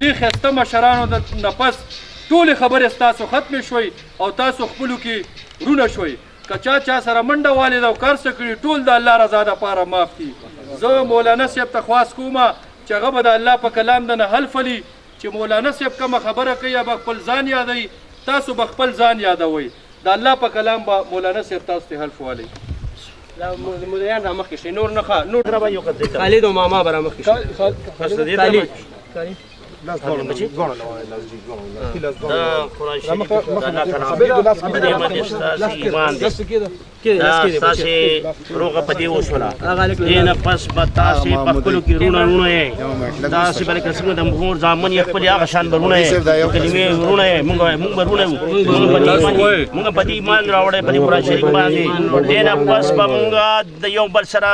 دې ښایسته مشرانو نه پس ټولې خبرې ستاسو ختمې شوي او تاسو خپلو کې رونه شوي که چا سره منډه والېده او کار څه کړي ټول د الله رضا دپاره معاف دي زه مولانا صاحب ته خواست کوم چې هغه به د الله په کلام د نه حل فلي چې مولانا صاحب کومه خبره کوي یا به خپل ځان یادوي تاسو به خپل ځان یادوئ د الله په کلام به مولانا صاحب تاسو ته حلف والی دا مدیریان را مخکې شي نور نه ښه نور را به یو قضیه خالد او ماما به را مخکې شي خالد دا قرآن شریف د الله تعالی په دې باندې ستاسې ایمان دی دا ستاسې روغه په دې وشوله دې نه پس به تاسې په خپلو کې رونه یې تاسې به لکه څنګه د مور زامن یې خپلې هغه شان به رونه یې کلمې رونه یې موږ به رونه یو موږ په دې ایمان راوړی په دې قرآن شریف باندې دې نه پس به موږ د یو بل سره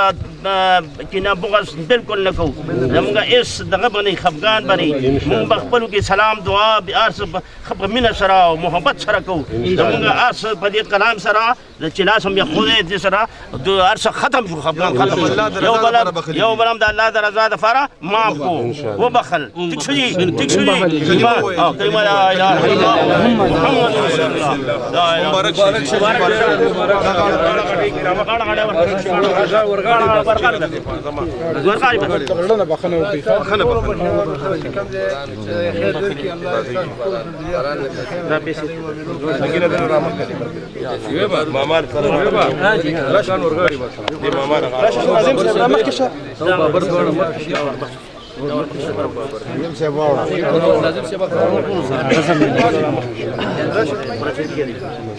کینه بغض بالکل نه کوو زموږ هېڅ دغه به نه خفګان به نه مونږ به خپلو کې سلام دعا هر څه په مینه سره او محبت سره کوو زمونږ هر څه په دې کلام سره چې لاس هم یخودی دې سره هر څه ختم شو خفګان ختم یو بل هم د الله د رضا دپاره معاف کړو وبخل ټیک شو جي ټیک شو جي کلمه لا اله الا الله محمد رسول الله لا اله مبارک شي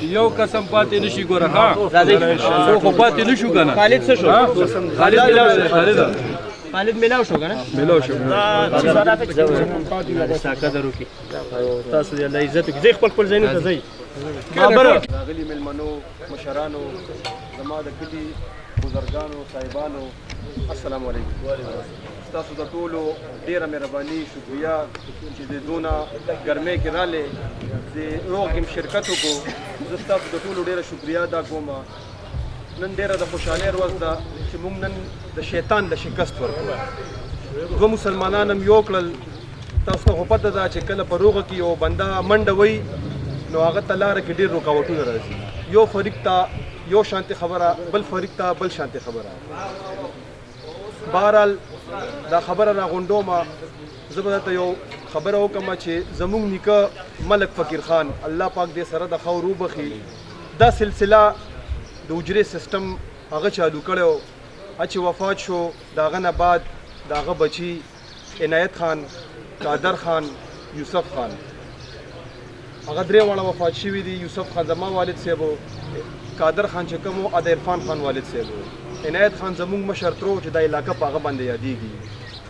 یو قسم پاتې نشي ګوره ها خو پاتې نشو کنه خالد څه شو خالد ملاو شو کنه ملاو شو قدر وکي تاسو دې الله عزت وکړي زه خپل ځای ته ځئ راغلي مېلمنو مشرانو زما د کلي بزرګانو صاحبانو السلام علیکم ستاسو د ټولو ډېره مهرباني شکریه چې د دونه ګرمۍ کې راغلې د روغ کې شرکت وکړو زه ستاسو د ټولو ډېره شکریه ادا کوم نن ډېره د خوشحالۍ ورځ ده چې موږ نن د شیطان د شکست ورکړو دوه مسلمانان هم یو کړل تاسو ته خو پته ده چې کله په روغه کې یو بنده منډه وایي نو هغه ته لاره کې ډېر رکاوټونه راځي یو فریق ته یو شانتي خبره بل فریق ته بل شانتي خبره بهرحال دا خبره راغونډومه زه به درته یو خبره وکړم چې زموږ نیکه ملک فقیر خان الله پاک دې سره د ښه ور وبخي دا سلسله د حجرې سیسټم هغه چالو کړی چې وفات شو د هغه نه بعد د هغه بچي عنایت خان قادر خان یوسف خان هغه درې واړه وفات شوي دي یوسف خان زما والد صاحب و قادر خان چې کوم و د عرفان خان والد صاحب و عنایت خان زموږ مشر تر و چې دا علاقه په هغه باندې یادېږي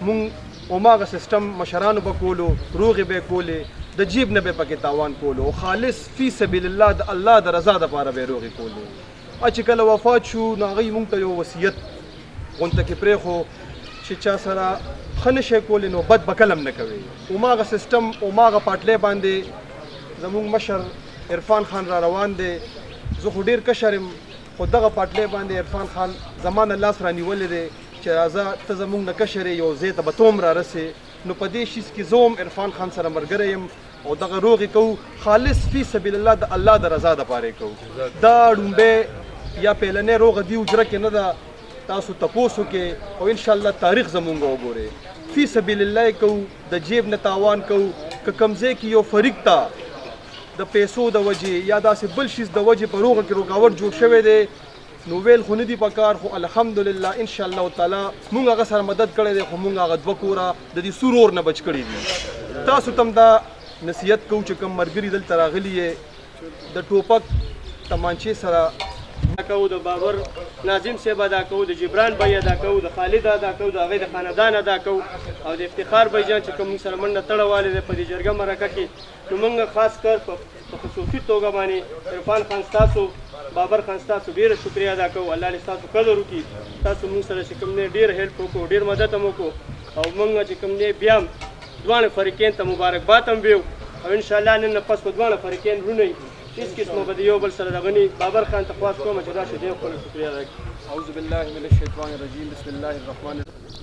مونږ هماغه سیسټم مشرانو به کولو روغې به یې کولې د جیب نه به پکې تاوان کولو او خالص فی سبیل الله د الله د رضا دپاره به یې روغې کولې چې کله وفات شو نو هغوی مونږ ته یو وصیت غونته کې پرېښو چې چا سره ښه نه شی کولی نو بد به کله هم نه کوي هماغه سیسټم هماغه پاټلی باندې زموږ مشر عرفان خان را روان دی زه خو ډېر کشر یم خو دغه پاټلی باندې عرفان خان زما نه لاس رانیولی دی چې راځه ته زموږ نه کشر یې یو ځای ته به ته هم رارسې نو په دې شیز کې زه هم عرفان خان سره ملګری یم او دغه روغې کوو خالص فی سبیل الله د الله د رضا دپاره یې کوو دا ړومبی یا پیلنۍ روغه دې حجره کې نه ده تاسو تپوس وکړئ او انشاءالله تاریخ زمونږ وګورئ فی سبیل الله یې کوو د جیب نه تاوان کوو که کوم ځای کې یو فریق ته د پیسو د وجې یا داسې بل شیز د وجې په روغه کې رکاوټ جوړ شوی دی نو ویل خو نه دي پکار خو الحمدلله انشاءالله تعالی مونږ هغه سره مدد کړی دی خو مونږ هغه دوه کوره د دې سور اور نه بچ کړي دي تاسو ته هم دا نصیحت کوو چې کوم ملګري دلته راغلي یې د ټوپک تمانچې سره ادا کوو د بابر ناظم صاحب ادا کوو د جبران بھائی ادا کوو د خالد ادا کوو د هغوی د خاندان ادا کوو او د افتخار بھائی جان چې کوم موږ سره منډه تړه والی دی په دې جرګه مرکه کې نو موږ خاص کر په خصوصي توګه باندې عرفان خان ستاسو بابر خان ستاسو ډېره شکریه ادا کوو الله دې ستاسو قدر وکړي تاسو موږ سره چې کوم دی ډېر هیلپ وکړو ډېر مدد هم وکړو او موږ چې کوم دی بیا هم دواړه فریقین ته مبارکباد هم ویو او انشاءالله نن نه پس به دواړه فریقین ورونه وي هیڅ قسمه به د یو بل سره دغه نه بابر خان ته خواست کوم چې راشي دی خپله شکریه ادا کړي اعوذ بالله من الشیطان الرجیم بسم الله الرحمن الرحیم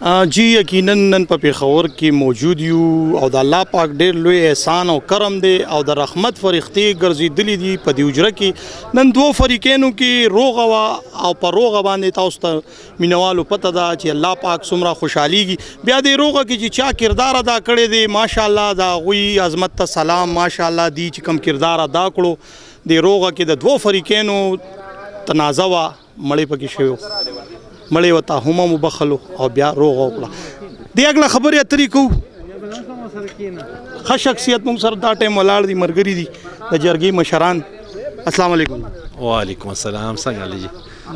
جی یقینا نن په پیښور کې موجود یو او د الله پاک ډېر لوی احسان او کرم دی او د رحمت فرښتې ګرځېدلې دي په دې حجره کې نن دوه فریقینو کې روغه وه او په روغه باندې تاسو ته مینوالو پته ده چې الله پاک څومره خوشحالیږي بیا دې روغه کې چې چا کردار ادا کړی دی ماشاءالله د هغوی عظمت ته سلام ماشاءالله دی چې کوم کردار ادا کړو د روغه کې د دوه فریقینو تنازع وه مړی پکې شوی مړی ورته هم وبخلو او بیا روغه وکړه دې اګله خبرې اترې کوو ښه شخصیت موږ سره دا ټایم ولاړ دي ملګري دي د جرګې مشران السلام علیکم وعلیکم السلام څنګه علي جي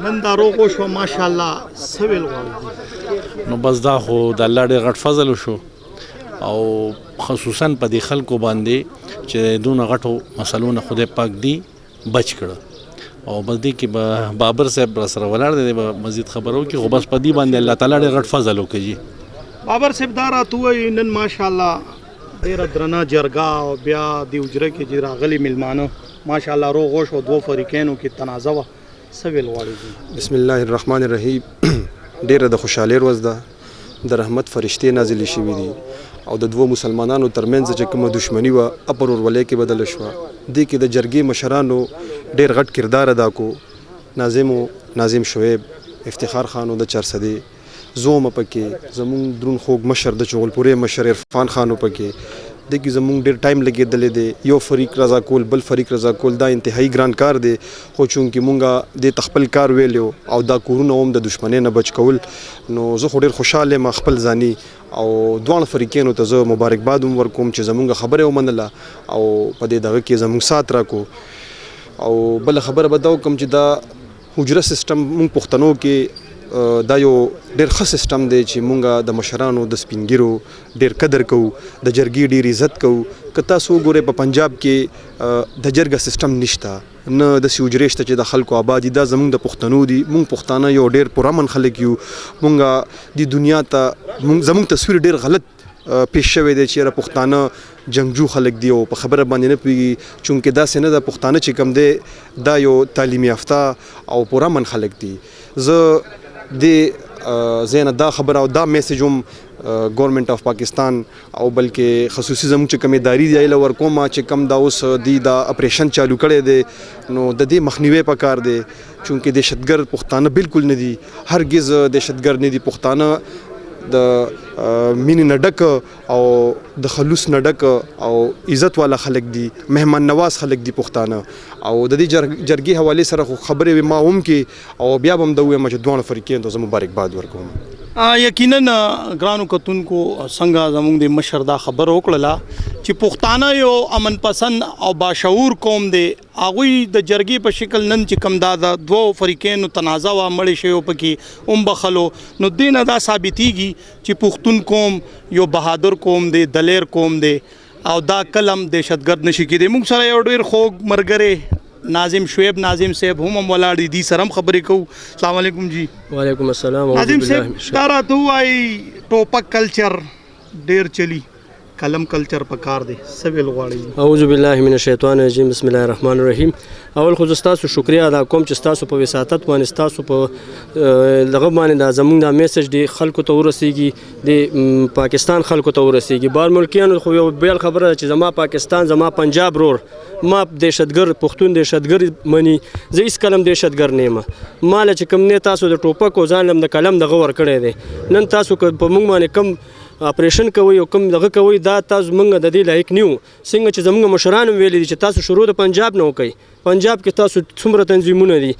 نن دا روغ وشوه ماشاءالله څه ویل غواړئ نو بس دا خو د الله ډېر غټ فضل وشو او خصوصا په دې خلکو باندې چې دونه غټو مسلو نه خدای پاک دی بچ کړه او بس دې کې به بابر صاحب سره ولاړ دی به مزید خبرو کې خو بس په دې باندې الله تعالی ډېر غټ فضل وکړي بابر صاحب دا راته وایي نن ماشاءالله ډېره درنه جرګه او بیا د حجره کې چې راغلي میلمانه ماشاءالله روغ وشو دوه فریقینو کې تنازع وه څه ویل غواړئ بسم الله الرحمن الرحیم ډېره د خوشحالۍ ورځ ده د رحمت فرشتې نازلې شوي دي او د دوه مسلمانانو ترمنځ چې کومه دښمني وه اپر ورولۍ کې بدله شوه دې کې د جرګې مشرانو ډېر غټ کردار ادا کو ناظم شعیب افتخار خانو د چرسدې زوم پکې زمونږ درون خوږ مشر د چغلپورې مشر عرفان خانو پکې دې کې زمونږ ډېر ټایم لګېدلی دی یو فریق رضا کول بل فریق رضا کول دا انتهایی ګران کار دی خو چونکې مونږه دې ته خپل کار ویلو او دا کورونه هم د دښمنۍ نه بچ کول نو زه خو ډېر خوشحاله یم خپل ځاني او دواړه فریقینو ته زه مبارکباد هم ورکوم چې زمونږ خبره ومنله او په دې دغه کې زمونږ سات راکو او بله خبره به دا وکړم چې دا حجره سیسټم مونږ پښتنو کې دا یو ډېر ښه سیسټم دی چې مونږ د مشرانو د سپینګیرو ډېر قدر کوو د جرګې ډېر عزت کوو که تاسو وګورئ په پنجاب کې د جرګه سیسټم نشته نه داسې حجرې شته چې د خلکو آباد دي دا زمونږ د پښتنو دي مونږ پښتانه یو ډېر پرامن خلک یو مونږ د دنیا ته زمونږ تصویر ډېر غلط پیش شوی دی چې یاره پښتانه جنګجو خلک دی او په خبره باندې نه پوهېږي چونکې داسې نه ده پښتانه چې کوم دی دا یو تعلیم یافته او پرامن خلک دي زه د زینه دا خبره او دا میسج هم ګورنمنت اف پاکستان او بلکې خصوصي زموږ چې کوم ادارې دی ایله ورکومه چې کم دا اوس دی دا اپریشن چالو کړی دی نو د دې مخنیوي پکار دی چونکې دهشتګرد پښتانه بالکل نه دي هرگز دهشتګرد نه دي پښتانه د مینې نه ډک او د خلوص نه ډک او عزت والا خلک دي مهمان نواز خلک دي پښتانه او د دې جرګې حوالې سره خو خبرې ما هم کې او بیا به هم د ووایم چې دواړه فریقین ته زه مبارکباد ورکوم یقینا ګرانو کتونکو څنګه زموږ د مشر دا خبره وکړله چې پښتانه یو امن پسند او باشعور قوم دی هغوی د جرګې په شکل نن چې کوم دا د دوو فریقینو تنازع وه مړی شوی پکې هم بخلو نو دې نه دا ثابتېږي چې پښتون قوم یو بهادر قوم دی دلیر قوم دی او دا کلم دهشتګرد نشي کېدی موږ سره یو ډېر خوږ ملګری ناظم شعیب ناظم صاحب هم ولاړ دي سره هم خبرې کوو السلام علیکم جی وعلیکم السلام ناظم صاحب دا راته ووایي ټوپک کلچر ډېر چلی قلم کلچر په کار دی څه ویل غواړئ اعوذ بالله من الشیطان الرجیم بسم الله الرحمن الرحیم اول خو زه ستاسو شکریه ادا کوم چې ستاسو په وساطت باندې ستاسو په دغه باندې دا زموږ دا میسج دی خلکو ته ورسیږي د پاکستان خلکو ته ورسیږي بار ملکیانو خو یو بیل خبره ده چې زما پاکستان زما پنجاب رور ما دهشتګرد پښتون دهشتګرد مني زه هېڅ کلم دهشتګرد نه یم ما له چې کوم نه تاسو د ټوپک او ځان لم د قلم دغه ورکړی دی نن تاسو که په موږ باندې کم اپریشن کوي او کوم دغه کوي دا تاسو موږ د دې لایق نیو څنګه چې زموږ مشران ویلي دي چې تاسو شروع د پنجاب نه وکړئ پنجاب کې تاسو څومره تنظیمونه دي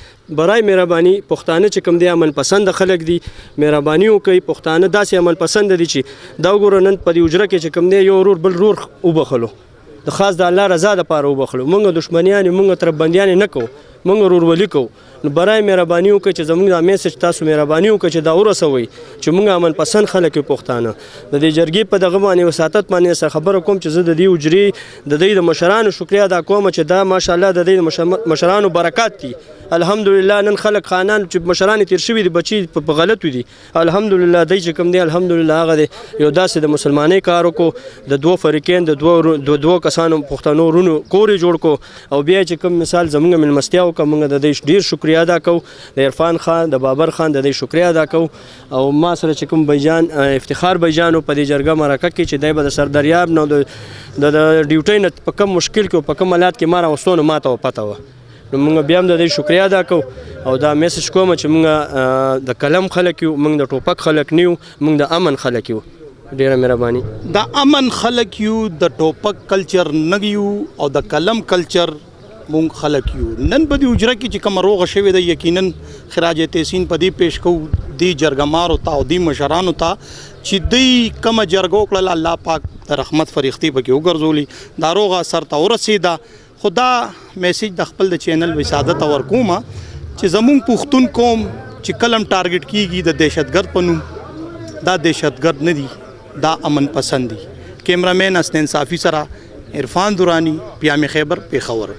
برای مهرباني پښتانه چې کوم دی عمل پسند خلک دي مهرباني وکړئ پښتانه داسې عمل پسند دي چې دا وګوره نن په دې حجره کې چې کوم دی یو ورور بل ورور وبخلو د خاص د الله رضا دپاره وبخلو موږ دښمنیان یو موږ تربندیان نه کوو موږ ورورولي کوو نو برای مهرباني وکړئ چې زموږ دا میسج تاسو مهرباني وکړئ چې دا ورسوئ چې موږ امن پسند خلک یو پښتانه د دې جرګې په دغه باندې وساطت باندې سره خبره کوم چې زه د دې حجرې د دوی د مشرانو شکریا ادا کوم چې دا ماشاءالله د دوی د مشرانو برکات دي الحمدلله نن خلک خانان چې مشران تیر شوي دي بچي په غلطو دي الحمدلله دی چې کوم دی الحمدلله هغه دی یو داسې د مسلمانۍ کار وکړو د دوه فریقین د دوه کسانو پښتنو ورونو کور یې جوړ کړو او بیا چې کوم مثال زموږ مېلمستیا وکړه موږ د دې ډېر شکریا ادا کوو د عرفان خان د بابر خان د دې شکریا ادا کوو او ما سره چې کوم بیجان افتخار بیجان په دې جرګه مرکه کې چې دی به د سردریاب نو د ډیوټۍ نه په کم مشکل کې او په کم حالات کې ما راوستو نو ما ته پته وه نو موږ بیا هم د دې شکریا ادا کوو او دا میسج کوم چې موږ د قلم خلک یو موږ د ټوپک خلک نه یو موږ د امن خلک یو ډیره مهرباني د امن خلک یو د ټوپک کلچر نه یو او د قلم کلچر مونږ خلک یو نن په دې حجره کې چې کوم روغه شوې ده یقینا خراج تحسین په دې پیش کوو دې جرګمارو ته او دې مشرانو ته چې دوی کومه جرګه وکړله الله پاک د رحمت فرښتې پکې وګرځولي دا روغه سر ته ورسېده خو دا میسیج د خپل د چینل وسادت ورکوم چې زمونږ پښتون قوم چې کلم ټارګټ کیږي د دهشتګرد په نوم دا دهشتګرد نه دي دا امن پسند دي کیمرامین حسنین صافی سره عرفان دورانی پیام خیبر پیښور